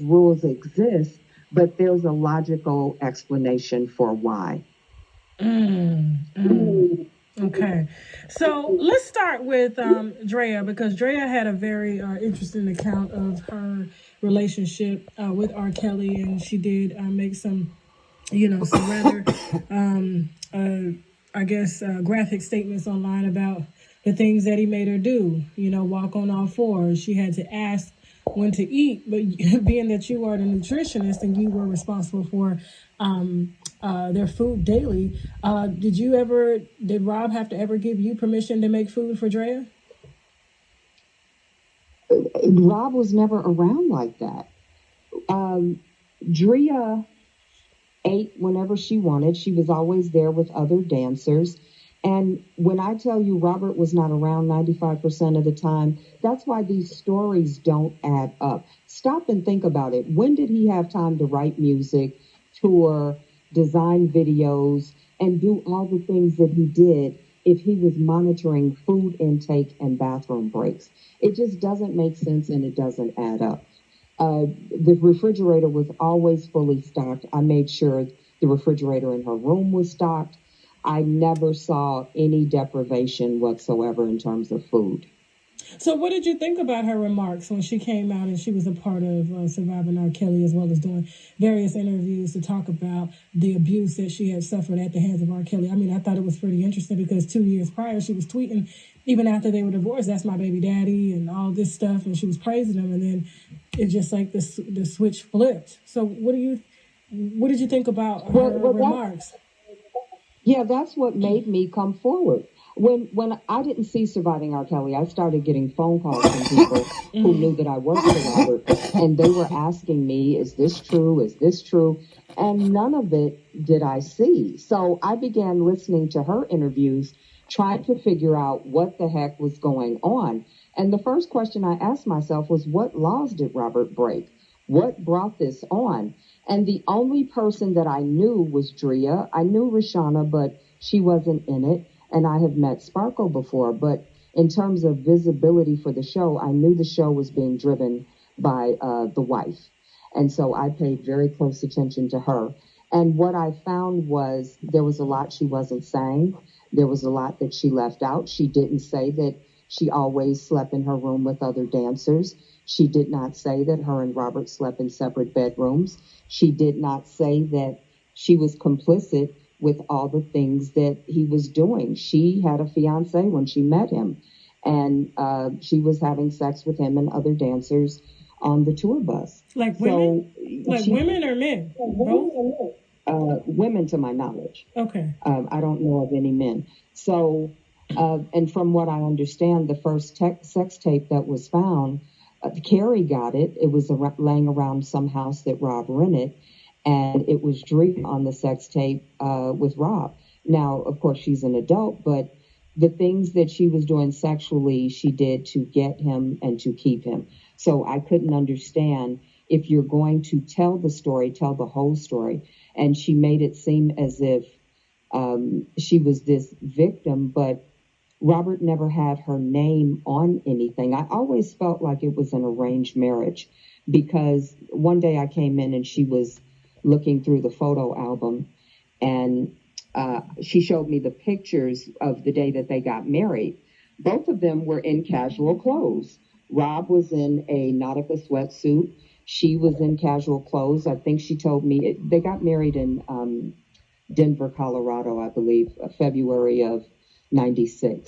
rules exist, but there's a logical explanation for why. Mm, mm. Okay, so let's start with Drea, because Drea had a very interesting account of her relationship with R. Kelly, and she did make some, some rather, I guess, graphic statements online about the things that he made her do. Walk on all fours. She had to ask when to eat, but being that you are the nutritionist and you were responsible for their food daily, did Rob have to ever give you permission to make food for Drea? Rob was never around like that. Drea ate whenever she wanted. She was always there with other dancers. And when I tell you Robert was not around 95% of the time, that's why these stories don't add up. Stop and think about it. When did he have time to write music, tour, design videos, and do all the things that he did if he was monitoring food intake and bathroom breaks? It just doesn't make sense and it doesn't add up. The refrigerator was always fully stocked. I made sure the refrigerator in her room was stocked. I never saw any deprivation whatsoever in terms of food. So, what did you think about her remarks when she came out and she was a part of Surviving R. Kelly, as well as doing various interviews to talk about the abuse that she had suffered at the hands of R. Kelly? I mean, I thought it was pretty interesting because 2 years prior, she was tweeting, even after they were divorced, "That's my baby daddy," and all this stuff, and she was praising him, and then it just like the switch flipped. So, what did you think about her remarks? Yeah, that's what made me come forward. When I didn't see Surviving R. Kelly, I started getting phone calls from people who knew that I worked for Robert, and they were asking me, "Is this true? Is this true?" And none of it did I see. So I began listening to her interviews, trying to figure out what the heck was going on. And the first question I asked myself was, what laws did Robert break? What brought this on? And the only person that I knew was Drea. I knew Rashana, but she wasn't in it. And I have met Sparkle before. But in terms of visibility for the show, I knew the show was being driven by the wife. And so I paid very close attention to her. And what I found was there was a lot she wasn't saying. There was a lot that she left out. She didn't say that she always slept in her room with other dancers. She did not say that her and Robert slept in separate bedrooms. She did not say that she was complicit with all the things that he was doing. She had a fiance when she met him, and she was having sex with him and other dancers on the tour bus. Like women? Like women or men? Both? Women, to my knowledge. Okay. I don't know of any men. So, and from what I understand, the first sex tape that was found, Carrie got it. It was laying around some house that Rob rented, and it was Dree on the sex tape with Rob. Now, of course, she's an adult, but the things that she was doing sexually, she did to get him and to keep him. So I couldn't understand, if you're going to tell the story, tell the whole story. And she made it seem as if she was this victim, but Robert never had her name on anything. I always felt like it was an arranged marriage, because one day I came in and she was looking through the photo album, and she showed me the pictures of the day that they got married. Both of them were in casual clothes. Rob was in a Nautica sweatsuit. She was in casual clothes. I think she told me they got married in Denver, Colorado, I believe, February of '96.